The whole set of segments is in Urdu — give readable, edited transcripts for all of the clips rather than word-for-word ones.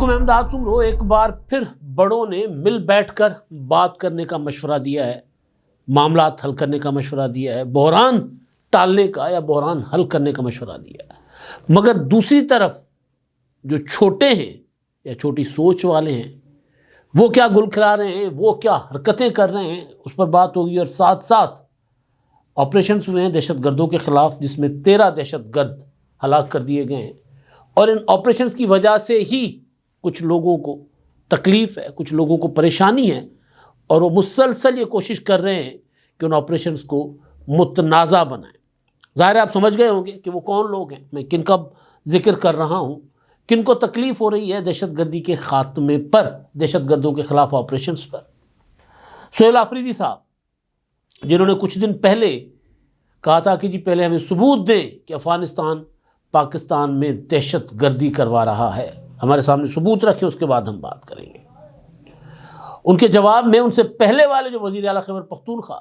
علیکم احمداد سنو، ایک بار پھر بڑوں نے مل بیٹھ کر بات کرنے کا مشورہ دیا ہے، معاملات حل کرنے کا مشورہ دیا ہے، بحران ٹالنے کا یا بحران حل کرنے کا مشورہ دیا ہے۔ مگر دوسری طرف جو چھوٹے ہیں یا چھوٹی سوچ والے ہیں وہ کیا گل کھلا رہے ہیں، وہ کیا حرکتیں کر رہے ہیں، اس پر بات ہوگی۔ اور ساتھ ساتھ آپریشنز ہوئے ہیں دہشت گردوں کے خلاف، جس میں 13 دہشت گرد ہلاک کر دیے گئے ہیں، اور ان آپریشنز کی وجہ سے ہی کچھ لوگوں کو تکلیف ہے، کچھ لوگوں کو پریشانی ہے، اور وہ مسلسل یہ کوشش کر رہے ہیں کہ ان آپریشنز کو متنازع بنائیں۔ ظاہر ہے آپ سمجھ گئے ہوں گے کہ وہ کون لوگ ہیں، میں کن کا ذکر کر رہا ہوں، کن کو تکلیف ہو رہی ہے دہشت گردی کے خاتمے پر، دہشت گردوں کے خلاف آپریشنز پر۔ سہیل آفریدی صاحب، جنہوں نے کچھ دن پہلے کہا تھا کہ جی پہلے ہمیں ثبوت دیں کہ افغانستان پاکستان میں دہشت گردی کروا رہا ہے، ہمارے سامنے ثبوت رکھیں، اس کے بعد ہم بات کریں گے۔ ان کے جواب میں ان سے پہلے والے جو وزیر اعلیٰ خیبر پختونخوا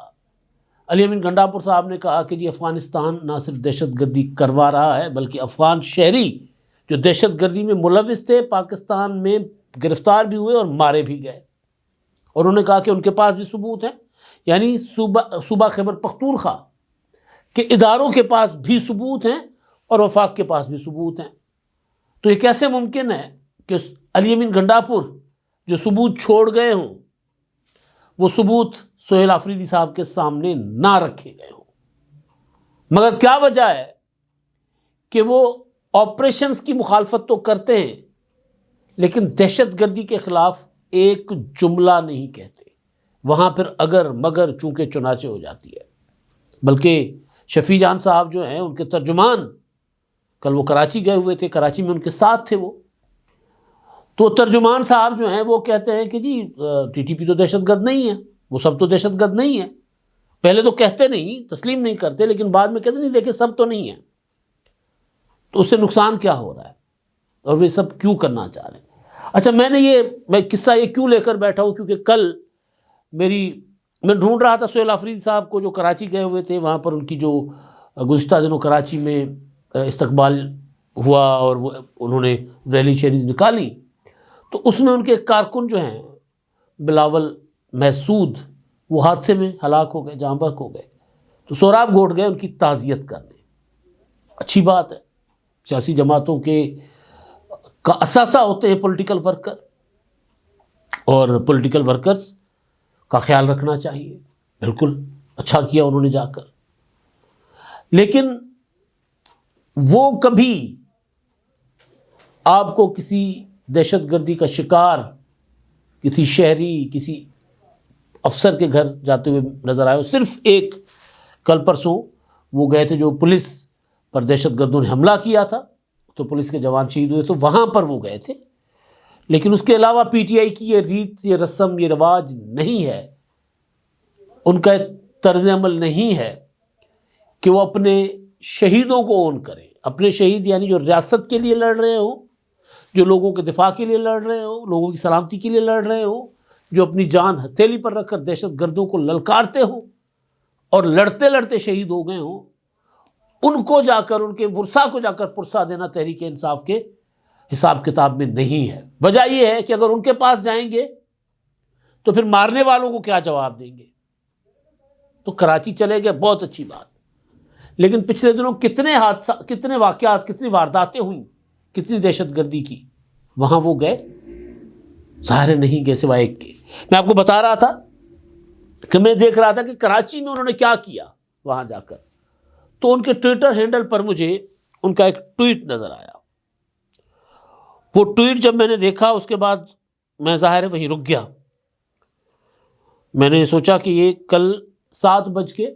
علی امین گنڈاپور صاحب نے کہا کہ جی افغانستان نہ صرف دہشت گردی کروا رہا ہے بلکہ افغان شہری جو دہشت گردی میں ملوث تھے پاکستان میں گرفتار بھی ہوئے اور مارے بھی گئے، اور انہوں نے کہا کہ ان کے پاس بھی ثبوت ہیں، یعنی صوبہ خیبر پختونخوا کے اداروں کے پاس بھی ثبوت ہیں اور وفاق کے پاس بھی ثبوت ہیں۔ تو یہ کیسے ممکن ہے کہ علی امین گنڈاپور جو ثبوت چھوڑ گئے ہوں وہ ثبوت سہیل آفریدی صاحب کے سامنے نہ رکھے گئے ہوں؟ مگر کیا وجہ ہے کہ وہ آپریشنز کی مخالفت تو کرتے ہیں لیکن دہشت گردی کے خلاف ایک جملہ نہیں کہتے؟ وہاں پھر اگر مگر چونکہ چنانچہ ہو جاتی ہے۔ بلکہ شفیع جان صاحب جو ہیں ان کے ترجمان، کل وہ کراچی گئے ہوئے تھے، کراچی میں ان کے ساتھ تھے وہ، تو ترجمان صاحب جو ہیں وہ کہتے ہیں کہ جی ٹی ٹی پی تو دہشت گرد نہیں ہے، وہ سب تو دہشت گرد نہیں ہے۔ پہلے تو کہتے نہیں، تسلیم نہیں کرتے، لیکن بعد میں کہتے نہیں دیکھیں سب تو نہیں ہے۔ تو اس سے نقصان کیا ہو رہا ہے اور وہ سب کیوں کرنا چاہ رہے ہیں؟ اچھا، میں قصہ یہ کیوں لے کر بیٹھا ہوں، کیونکہ کل میں ڈھونڈ رہا تھا سہیل آفریدی صاحب کو جو کراچی گئے ہوئے تھے، وہاں پر ان کی جو گزشتہ دنوں کراچی میں استقبال ہوا اور انہوں نے ریلی شیریز نکالی، تو اس میں ان کے کارکن جو ہیں بلاول محسود وہ حادثے میں ہلاک ہو گئے، جاں بحق ہو گئے۔ تو سہراب گھوٹ گئے ان کی تعزیت کرنے۔ اچھی بات ہے، سیاسی جماعتوں کا اثاثہ ہوتے ہیں پولیٹیکل ورکر، اور پولیٹیکل ورکرز کا خیال رکھنا چاہیے، بالکل اچھا کیا انہوں نے جا کر۔ لیکن وہ کبھی آپ کو کسی دہشت گردی کا شکار کسی شہری، کسی افسر کے گھر جاتے ہوئے نظر آئے ہو؟ صرف ایک کل پرسوں وہ گئے تھے جو پولیس پر دہشت گردوں نے حملہ کیا تھا، تو پولیس کے جوان شہید ہوئے، تو وہاں پر وہ گئے تھے۔ لیکن اس کے علاوہ پی ٹی آئی کی یہ ریت، یہ رسم، یہ رواج نہیں ہے، ان کا طرز عمل نہیں ہے کہ وہ اپنے شہیدوں کو اون کریں۔ اپنے شہید یعنی جو ریاست کے لیے لڑ رہے ہوں، جو لوگوں کے دفاع کے لیے لڑ رہے ہوں، لوگوں کی سلامتی کے لیے لڑ رہے ہوں، جو اپنی جان ہتھیلی پر رکھ کر دہشت گردوں کو للکارتے ہوں اور لڑتے لڑتے شہید ہو گئے ہوں، ان کو جا کر، ان کے ورثا کو جا کر پرسہ دینا تحریک انصاف کے حساب کتاب میں نہیں ہے۔ وجہ یہ ہے کہ اگر ان کے پاس جائیں گے تو پھر مارنے والوں کو کیا جواب دیں گے؟ تو کراچی چلے گئے، بہت اچھی بات، لیکن پچھلے دنوں کتنے واقعات، کتنی وارداتیں ہوئیں، کتنی دہشت گردی کی، وہاں وہ گئے؟ ظاہر نہیں گئے سوائے ایک کے۔ میں آپ کو بتا رہا تھا کہ میں دیکھ رہا تھا کہ کراچی میں انہوں نے کیا کیا وہاں جا کر، تو ان کے ٹویٹر ہینڈل پر مجھے ان کا ایک ٹویٹ نظر آیا۔ وہ ٹویٹ جب میں نے دیکھا اس کے بعد میں ظاہر ہے وہیں رک گیا۔ میں نے سوچا کہ یہ کل 7:59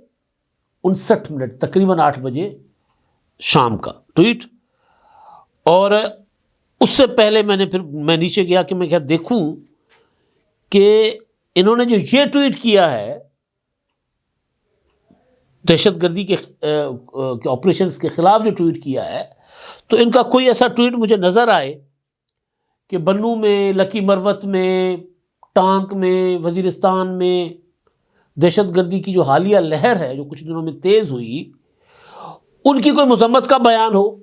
تقریباً 8 بجے شام کا ٹویٹ، اور اس سے پہلے میں نیچے گیا کہ میں کیا دیکھوں کہ انہوں نے جو یہ ٹویٹ کیا ہے دہشت گردی کے آپریشنز کے خلاف جو ٹویٹ کیا ہے، تو ان کا کوئی ایسا ٹویٹ مجھے نظر آئے کہ بنوں میں، لکی مروت میں، ٹانک میں، وزیرستان میں دہشت گردی کی جو حالیہ لہر ہے جو کچھ دنوں میں تیز ہوئی، ان کی کوئی مذمت کا بیان ہو۔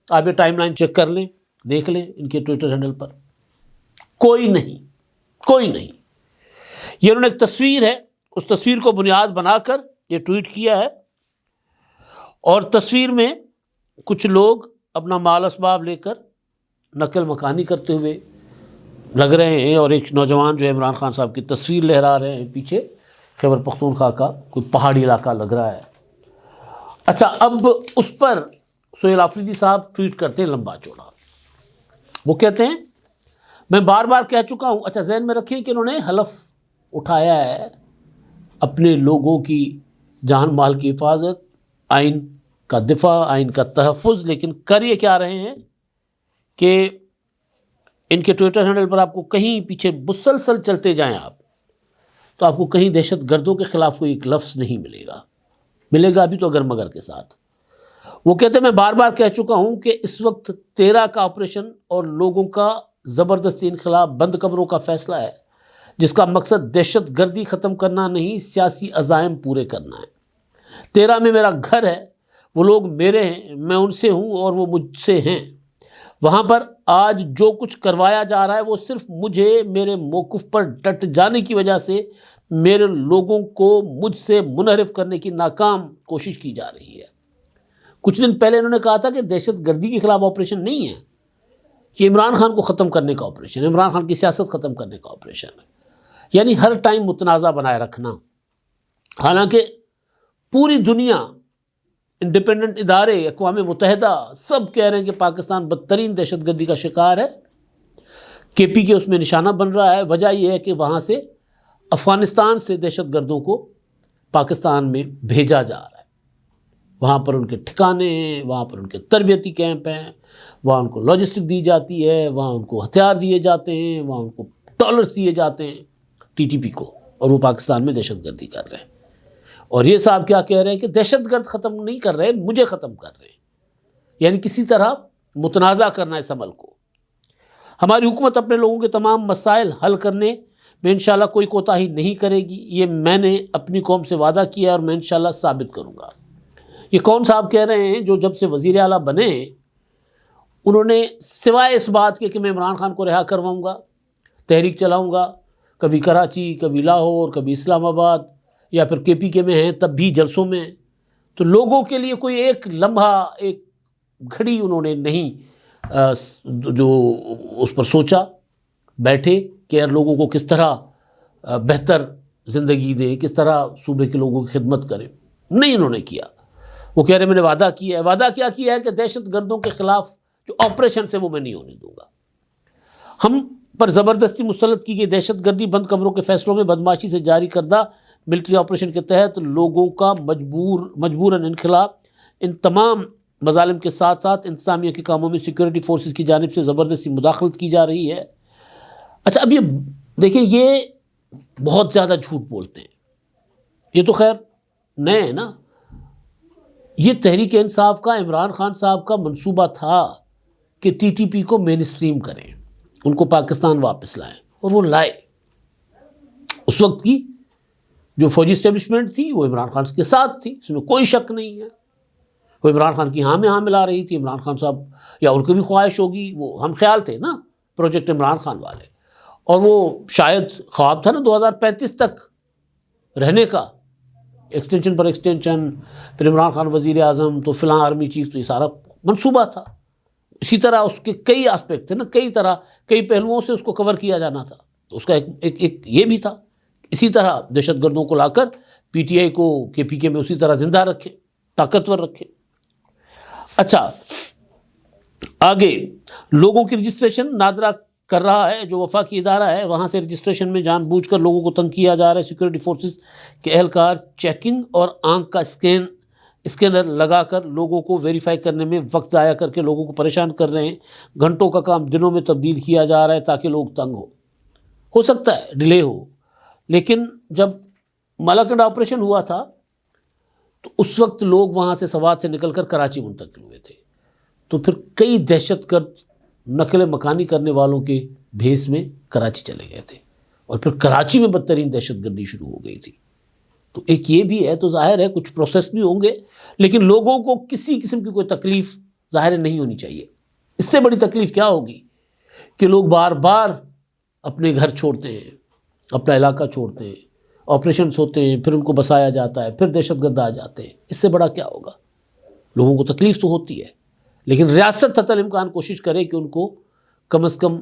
آپ یہ ٹائم لائن چیک کر لیں، دیکھ لیں ان کے ٹویٹر ہینڈل پر۔ کوئی نہیں، کوئی نہیں۔ یہ انہوں نے ایک تصویر ہے، اس تصویر کو بنیاد بنا کر یہ ٹویٹ کیا ہے، اور تصویر میں کچھ لوگ اپنا مال اسباب لے کر نقل مکانی کرتے ہوئے لگ رہے ہیں، اور ایک نوجوان جو عمران خان صاحب کی تصویر لہرا رہے ہیں پیچھے، خیبر پختونخوا کا کوئی پہاڑی علاقہ لگ رہا ہے۔ اچھا، اب اس پر سہیل آفریدی صاحب ٹویٹ کرتے ہیں لمبا چوڑا، وہ کہتے ہیں میں بار بار کہہ چکا ہوں۔ اچھا، ذہن میں رکھیں کہ انہوں نے حلف اٹھایا ہے اپنے لوگوں کی جان مال کی حفاظت، آئین کا دفاع، آئین کا تحفظ، لیکن کر یہ کیا رہے ہیں کہ ان کے ٹویٹر ہینڈل پر آپ کو کہیں پیچھے مسلسل چلتے جائیں آپ، تو آپ کو کہیں دہشت گردوں کے خلاف کوئی ایک لفظ نہیں ملے گا، ملے گا ابھی تو اگر مگر کے ساتھ۔ وہ کہتے ہیں میں بار بار کہہ چکا ہوں کہ اس وقت 13 کا آپریشن اور لوگوں کا زبردستی انخلاء بند کمروں کا فیصلہ ہے، جس کا مقصد دہشت گردی ختم کرنا نہیں، سیاسی عزائم پورے کرنا ہے۔ 13 میں میرا گھر ہے، وہ لوگ میرے ہیں، میں ان سے ہوں اور وہ مجھ سے ہیں۔ وہاں پر آج جو کچھ کروایا جا رہا ہے وہ صرف مجھے میرے موقف پر ڈٹ جانے کی وجہ سے میرے لوگوں کو مجھ سے منحرف کرنے کی ناکام کوشش کی جا رہی ہے۔ کچھ دن پہلے انہوں نے کہا تھا کہ دہشت گردی کے خلاف آپریشن نہیں ہے، یہ عمران خان کو ختم کرنے کا آپریشن ہے، عمران خان کی سیاست ختم کرنے کا آپریشن ہے، یعنی ہر ٹائم متنازع بنائے رکھنا۔ حالانکہ پوری دنیا، انڈیپینڈنٹ ادارے، اقوام متحدہ سب کہہ رہے ہیں کہ پاکستان بدترین دہشت گردی کا شکار ہے، کے پی کے اس میں نشانہ بن رہا ہے۔ وجہ یہ ہے کہ وہاں سے، افغانستان سے دہشت گردوں کو پاکستان میں بھیجا جا رہا ہے، وہاں پر ان کے ٹھکانے ہیں، وہاں پر ان کے تربیتی کیمپ ہیں، وہاں ان کو لاجسٹک دی جاتی ہے، وہاں ان کو ہتھیار دیے جاتے ہیں، وہاں ان کو ڈالرز دیے جاتے ہیں ٹی ٹی پی کو، اور وہ پاکستان میں دہشت گردی کر رہے ہیں۔ اور یہ صاحب کیا کہہ رہے ہیں کہ دہشت گرد ختم نہیں کر رہے، مجھے ختم کر رہے ہیں، یعنی کسی طرح متنازع کرنا اس عمل کو۔ ہماری حکومت اپنے لوگوں کے تمام مسائل حل کرنے میں انشاءاللہ کوئی کوتاہی نہیں کرے گی، یہ میں نے اپنی قوم سے وعدہ کیا اور میں انشاءاللہ ثابت کروں گا۔ یہ کون صاحب کہہ رہے ہیں جو جب سے وزیر اعلیٰ بنے انہوں نے سوائے اس بات کے کہ میں عمران خان کو رہا کرواؤں گا، تحریک چلاؤں گا، کبھی کراچی، کبھی لاہور، کبھی اسلام آباد، یا پھر کے پی کے میں ہیں تب بھی جلسوں میں، تو لوگوں کے لیے کوئی ایک لمحہ، ایک گھڑی انہوں نے نہیں جو اس پر سوچا، بیٹھے کہ یار لوگوں کو کس طرح بہتر زندگی دیں، کس طرح صوبے کے لوگوں کی خدمت کریں، نہیں انہوں نے کیا۔ وہ کہہ رہے میں نے وعدہ کیا ہے، وعدہ کیا کیا ہے کہ دہشت گردوں کے خلاف جو آپریشن سے وہ میں نہیں ہونے دوں گا۔ ہم پر زبردستی مسلط کی گئی دہشت گردی بند کمروں کے فیصلوں میں بدمعاشی سے جاری کردہ ملٹری آپریشن کے تحت لوگوں کا مجبوراً انخلاء، ان تمام مظالم کے ساتھ ساتھ انتظامیہ کے کاموں میں سیکورٹی فورسز کی جانب سے زبردستی مداخلت کی جا رہی ہے۔ اچھا، اب یہ دیکھیں، یہ بہت زیادہ جھوٹ بولتے ہیں، یہ تو خیر نئے ہیں نا۔ یہ تحریک انصاف کا، عمران خان صاحب کا منصوبہ تھا کہ ٹی ٹی پی کو مین اسٹریم کریں، ان کو پاکستان واپس لائیں، اور وہ لائے۔ اس وقت کی جو فوجی اسٹیبلشمنٹ تھی وہ عمران خان کے ساتھ تھی، اس میں کوئی شک نہیں ہے، وہ عمران خان کی ہاں میں ہاں ملا رہی تھی۔ عمران خان صاحب، یا ان کو بھی خواہش ہوگی، وہ ہم خیال تھے نا پروجیکٹ عمران خان والے، اور وہ شاید خواب تھا نا 2035 تک رہنے کا، ایکسٹینشن پر ایکسٹینشن، پھر عمران خان وزیر اعظم تو فلاں آرمی چیف، تو یہ سارا منصوبہ تھا۔ اسی طرح اس کے کئی آسپیکٹ تھے نا، کئی پہلوؤں سے اس کو کور کیا جانا تھا، تو اس کا ایک یہ بھی تھا۔ اسی طرح دہشت گردوں کو لا کر پی ٹی آئی کو کے پی کے میں اسی طرح زندہ رکھے، طاقتور رکھے۔ اچھا، آگے لوگوں کی رجسٹریشن نادرا کر رہا ہے، جو وفاقی ادارہ ہے وہاں سے رجسٹریشن میں جان بوجھ کر لوگوں کو تنگ کیا جا رہا ہے۔ سیکورٹی فورسز کے اہلکار چیکنگ اور آنکھ کا اسکینر لگا کر لوگوں کو ویریفائی کرنے میں وقت ضائع کر کے لوگوں کو پریشان کر رہے ہیں۔ گھنٹوں کا کام دنوں میں تبدیل کیا جا رہا ہے تاکہ لوگ تنگ ہو سکتا ہے ڈیلے ہو، لیکن جب مالاکنڈ آپریشن ہوا تھا تو اس وقت لوگ وہاں سے سوات سے نکل کر کراچی منتقل ہوئے تھے، تو پھر کئی دہشت گرد نقل مکانی کرنے والوں کے بھیس میں کراچی چلے گئے تھے، اور پھر کراچی میں بدترین دہشت گردی شروع ہو گئی تھی۔ تو ایک یہ بھی ہے، تو ظاہر ہے کچھ پروسیس بھی ہوں گے، لیکن لوگوں کو کسی قسم کی کوئی تکلیف ظاہر نہیں ہونی چاہیے۔ اس سے بڑی تکلیف کیا ہوگی کہ لوگ بار بار اپنے گھر چھوڑتے ہیں، اپنا علاقہ چھوڑتے ہیں، آپریشنس ہوتے ہیں، پھر ان کو بسایا جاتا ہے، پھر دہشت گرد آ جاتے ہیں، اس سے بڑا کیا ہوگا؟ لوگوں کو تکلیف تو ہوتی ہے، لیکن ریاست حتی الامکان کوشش کرے کہ ان کو کم از کم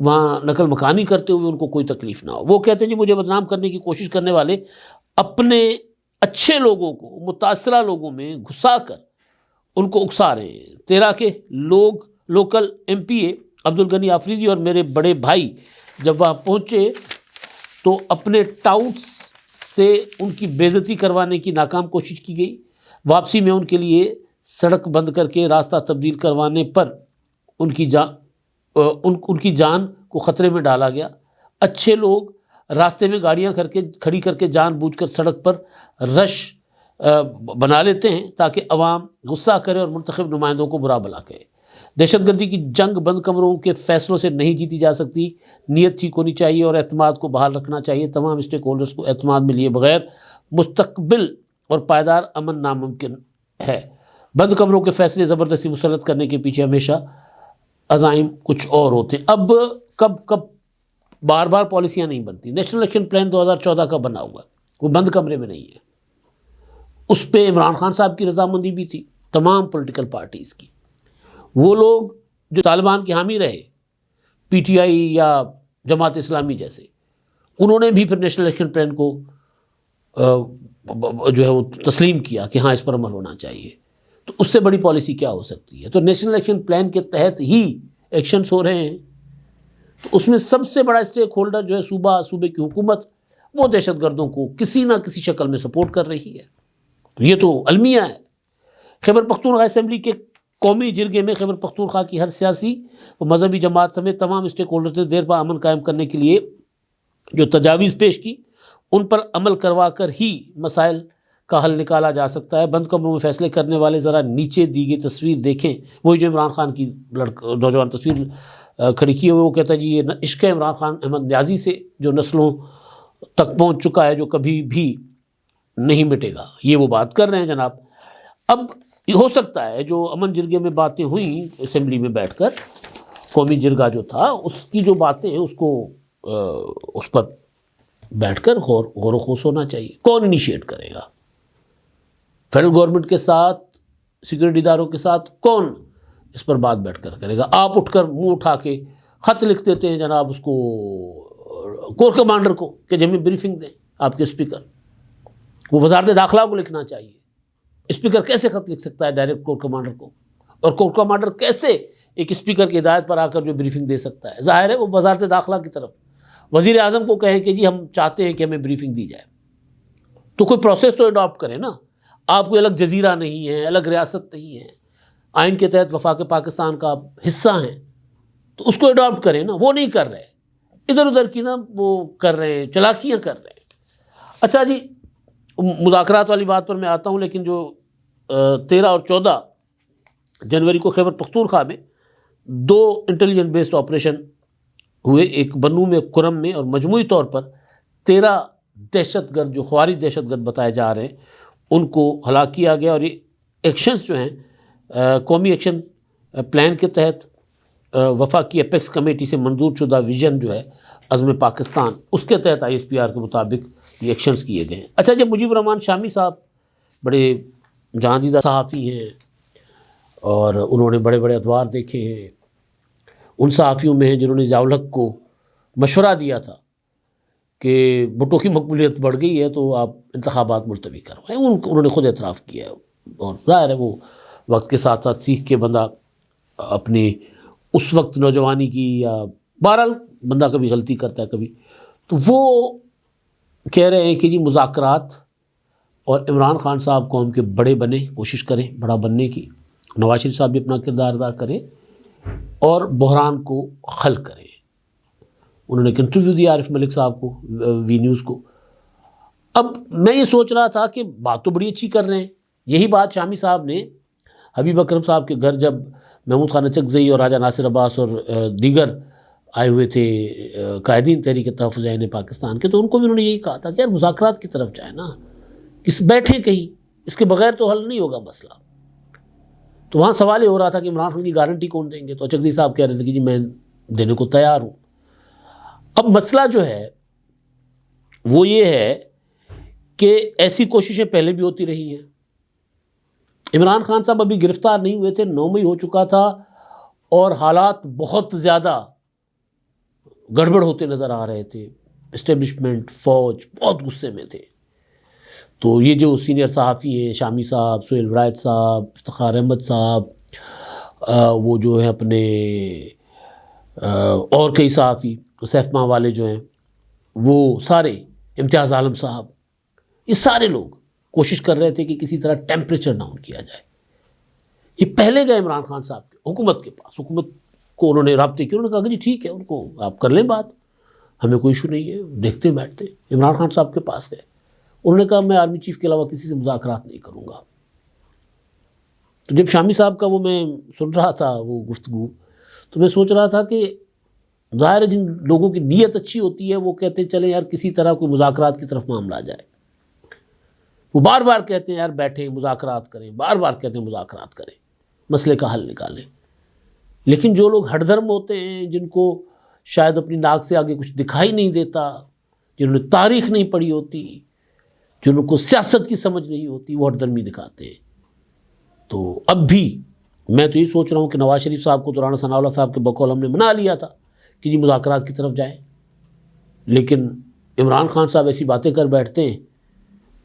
وہاں نقل مکانی کرتے ہوئے ان کو کوئی تکلیف نہ ہو۔ وہ کہتے ہیں جی مجھے بدنام کرنے کی کوشش کرنے والے اپنے اچھے لوگوں کو متاثرہ لوگوں میں گھسا کر ان کو اکسا رہے ہیں۔ 13 کے لوکل ایم پی اے عبدالغنی آفریدی اور میرے بڑے بھائی جب وہاں پہنچے تو اپنے ٹاؤٹس سے ان کی بے عزتی کروانے کی ناکام کوشش کی گئی۔ واپسی میں ان کے لیے سڑک بند کر کے راستہ تبدیل کروانے پر ان کی جان کو خطرے میں ڈالا گیا۔ اچھے لوگ راستے میں گاڑیاں کھڑی کر کے جان بوجھ کر سڑک پر رش بنا لیتے ہیں تاکہ عوام غصہ کرے اور منتخب نمائندوں کو برا بھلا کہے۔ دہشت گردی کی جنگ بند کمروں کے فیصلوں سے نہیں جیتی جا سکتی، نیت ٹھیک ہونی چاہیے اور اعتماد کو بحال رکھنا چاہیے۔ تمام اسٹیک ہولڈرز کو اعتماد میں لیے بغیر مستقبل اور پائیدار امن ناممکن ہے۔ بند کمروں کے فیصلے زبردستی مسلط کرنے کے پیچھے ہمیشہ عزائم کچھ اور ہوتے ہیں۔ اب کب بار بار پالیسیاں نہیں بنتی۔ نیشنل ایکشن پلان 2014 کا بنا ہوا ہے، وہ بند کمرے میں نہیں ہے۔ اس پہ عمران خان صاحب کی رضامندی بھی تھی، تمام پولیٹیکل پارٹیز کی۔ وہ لوگ جو طالبان کے حامی رہے، پی ٹی آئی یا جماعت اسلامی جیسے، انہوں نے بھی پھر نیشنل ایکشن پلان کو جو ہے وہ تسلیم کیا کہ ہاں اس پر عمل ہونا چاہیے۔ تو اس سے بڑی پالیسی کیا ہو سکتی ہے؟ تو نیشنل ایکشن پلان کے تحت ہی ایکشنز ہو رہے ہیں۔ تو اس میں سب سے بڑا اسٹیک ہولڈر جو ہے صوبے کی حکومت، وہ دہشت گردوں کو کسی نہ کسی شکل میں سپورٹ کر رہی ہے۔ تو یہ تو المیہ ہے۔ خیبر پختونخوا اسمبلی کے قومی جرگے میں خیبر پختونخوا کی ہر سیاسی و مذہبی جماعت سمیت تمام اسٹیک ہولڈرز نے دیر پا امن قائم کرنے کے لیے جو تجاویز پیش کی، ان پر عمل کروا کر ہی مسائل کا حل نکالا جا سکتا ہے۔ بند کمروں میں فیصلے کرنے والے ذرا نیچے دی گئی تصویر دیکھیں، وہی جو عمران خان کی نوجوان تصویر کھڑی کی ہوئی، وہ کہتا ہے جی یہ عشق عمران خان احمد نیازی سے جو نسلوں تک پہنچ چکا ہے، جو کبھی بھی نہیں مٹے گا، یہ وہ بات کر رہے ہیں جناب۔ اب ہو سکتا ہے جو امن جرگے میں باتیں ہوئیں اسمبلی میں بیٹھ کر، قومی جرگہ جو تھا اس کی جو باتیں ہیں اس کو اس پر بیٹھ کر غور و خوض ہونا چاہیے۔ کون انیشیٹ کرے گا؟ فیڈرل گورنمنٹ کے ساتھ، سیکورٹی اداروں کے ساتھ کون اس پر بات بیٹھ کر کرے گا؟ آپ اٹھ کر منہ اٹھا کے خط لکھ دیتے ہیں جناب اس کو کور کمانڈر کو کہ ہمیں بریفنگ دیں، آپ کے اسپیکر۔ وہ وزارت داخلہ کو لکھنا چاہیے۔ اسپیکر کیسے خط لکھ سکتا ہے ڈائریکٹ کور کمانڈر کو؟ اور کور کمانڈر کیسے ایک اسپیکر کی ہدایت پر آ کر جو بریفنگ دے سکتا ہے؟ ظاہر ہے وہ وزارت داخلہ کی طرف وزیر اعظم کو کہیں کہ جی ہم چاہتے ہیں کہ ہمیں بریفنگ دی جائے، تو کوئی پروسیس تو اڈاپٹ کریں نا۔ آپ کوئی الگ جزیرہ نہیں ہے، الگ ریاست نہیں ہے، آئین کے تحت وفاق پاکستان کا حصہ ہیں، تو اس کو اڈاپٹ کریں نا۔ وہ نہیں کر رہے، ادھر ادھر کی نا وہ کر رہے ہیں، چلاکیاں کر رہے ہیں۔ اچھا جی، مذاکرات والی بات پر میں آتا ہوں، لیکن جو 13 اور 14 جنوری کو خیبر پختونخوا میں 2 انٹیلیجنس بیسڈ آپریشن ہوئے، ایک بنو میں، کرم میں، اور مجموعی طور پر 13 دہشت گرد جو خوارج دہشت گرد بتائے جا رہے ہیں ان کو ہلاک کیا گیا۔ اور یہ ایکشنز جو ہیں قومی ایکشن پلان کے تحت وفاقی اپیکس کمیٹی سے منظور شدہ ویژن جو ہے عزم پاکستان، اس کے تحت ISPR کے مطابق یہ ایکشنز کیے گئے ہیں۔ اچھا جب مجیب الرحمان شامی صاحب بڑے جہاندیدہ صحافی ہیں اور انہوں نے بڑے بڑے ادوار دیکھے ہیں، ان صحافیوں میں ہیں جنہوں نے ضیاء الحق کو مشورہ دیا تھا کہ بھٹو کی مقبولیت بڑھ گئی ہے تو آپ انتخابات ملتوی کروائیں، انہوں نے خود اعتراف کیا ہے۔ اور ظاہر ہے وہ وقت کے ساتھ ساتھ سیکھ کے بندہ اپنے اس وقت نوجوانی کی، یا بہرحال بندہ کبھی غلطی کرتا ہے کبھی، تو وہ کہہ رہے ہیں کہ جی مذاکرات، اور عمران خان صاحب قوم کے بڑے بنے، کوشش کریں بڑا بننے کی، نواز شریف صاحب بھی اپنا کردار ادا کریں اور بحران کو حل کریں۔ انہوں نے ایک انٹرویو دیا عارف ملک صاحب کو، وی نیوز کو۔ اب میں یہ سوچ رہا تھا کہ بات تو بڑی اچھی کر رہے ہیں، یہی بات شامی صاحب نے حبیب اکرم صاحب کے گھر جب محمود خان اچکزئی اور راجہ ناصر عباس اور دیگر آئے ہوئے تھے قائدین تحریک تحفظ عین پاکستان کے، تو ان کو بھی انہوں نے یہی کہا تھا کہ یار مذاکرات کی طرف جائیں نا، بیٹھیں کہیں، اس کے بغیر تو حل نہیں ہوگا مسئلہ۔ تو وہاں سوال یہ ہو رہا تھا کہ عمران خان کی گارنٹی کون دیں گے، تو اچکزئی صاحب کہہ رہے تھے کہ جی میں دینے کو تیار ہوں۔ اب مسئلہ جو ہے وہ یہ ہے کہ ایسی کوششیں پہلے بھی ہوتی رہی ہیں. عمران خان صاحب ابھی گرفتار نہیں ہوئے تھے, 9 مئی ہو چکا تھا اور حالات بہت زیادہ گڑبڑ ہوتے نظر آ رہے تھے. اسٹیبلشمنٹ, فوج بہت غصے میں تھے. تو یہ جو سینئر صحافی ہیں, شامی صاحب, سہیل ولایت صاحب, افتخار احمد صاحب, وہ جو ہے اپنے اور کئی صحافی, سیف ماہ والے جو ہیں وہ سارے, امتیاز عالم صاحب, یہ سارے لوگ کوشش کر رہے تھے کہ کسی طرح ٹیمپریچر ڈاؤن کیا جائے. یہ پہلے گئے عمران خان صاحب کے حکومت کے پاس, حکومت کو انہوں نے رابطے کیے, انہوں نے کہا کہ جی ٹھیک ہے, ان کو آپ کر لیں بات, ہمیں کوئی ایشو نہیں ہے, دیکھتے بیٹھتے. عمران خان صاحب کے پاس گئے, انہوں نے کہا میں آرمی چیف کے علاوہ کسی سے مذاکرات نہیں کروں گا. تو جب شامی صاحب کا وہ میں سن رہا تھا وہ گفتگو, تو میں سوچ رہا تھا کہ ظاہر ہے جن لوگوں کی نیت اچھی ہوتی ہے وہ کہتے ہیں چلیں یار کسی طرح کوئی مذاکرات کی طرف معاملہ آ جائے. وہ بار بار کہتے ہیں یار بیٹھیں مذاکرات کریں, بار بار کہتے ہیں مذاکرات کریں, مسئلے کا حل نکالیں. لیکن جو لوگ ہٹ دھرم ہوتے ہیں, جن کو شاید اپنی ناک سے آگے کچھ دکھائی نہیں دیتا, جنہوں نے تاریخ نہیں پڑھی ہوتی, جن کو سیاست کی سمجھ نہیں ہوتی, وہ ہٹ دھرمی دکھاتے ہیں. تو اب بھی میں تو یہ سوچ رہا ہوں کہ نواز شریف صاحب کو تو رانا ثناء اللہ صاحب کے بقول ہم نے منا لیا تھا کہ جی مذاکرات کی طرف جائیں, لیکن عمران خان صاحب ایسی باتیں کر بیٹھتے ہیں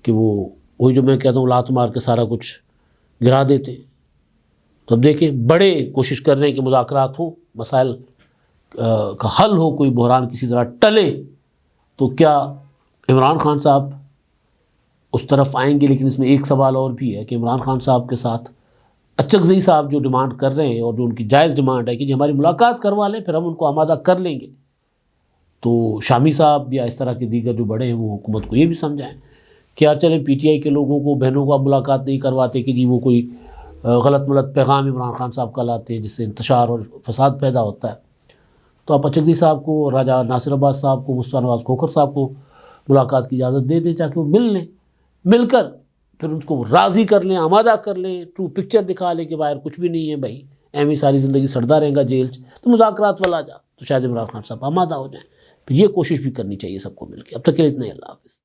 کہ وہی جو میں کہتا ہوں لات مار کے سارا کچھ گرا دیتے. تو اب دیکھیں بڑے کوشش کر رہے ہیں کہ مذاکرات ہوں, مسائل کا حل ہو, کوئی بحران کسی طرح ٹلے. تو کیا عمران خان صاحب اس طرف آئیں گے؟ لیکن اس میں ایک سوال اور بھی ہے کہ عمران خان صاحب کے ساتھ اچکزئی صاحب جو ڈیمانڈ کر رہے ہیں اور جو ان کی جائز ڈیمانڈ ہے کہ جی ہماری ملاقات کروا لیں, پھر ہم ان کو آمادہ کر لیں گے. تو شامی صاحب یا اس طرح کے دیگر جو بڑے ہیں وہ حکومت کو یہ بھی سمجھائیں کہ یار چلیں پی ٹی آئی کے لوگوں کو, بہنوں کو آپ ملاقات نہیں کرواتے کہ جی وہ کوئی غلط ملت پیغام عمران خان صاحب کا لاتے ہیں جس سے انتشار اور فساد پیدا ہوتا ہے. تو آپ اچکزئی صاحب کو, راجہ ناصر عباس صاحب کو, مصطفیٰ نواز کھوکھر صاحب کو ملاقات کی اجازت دے دیں تاکہ وہ مل لیں, مل کر پھر ان کو راضی کر لیں, آمادہ کر لیں, ٹرو پکچر دکھا لیں کہ باہر کچھ بھی نہیں ہے بھائی, ایویں ساری زندگی سڑتا رہے گا جیل تو مذاکرات والا جا, تو شاید عمران خان صاحب آمادہ ہو جائیں. پھر یہ کوشش بھی کرنی چاہیے سب کو مل کے. اب تک کے لیے اتنا ہی, اللہ حافظ.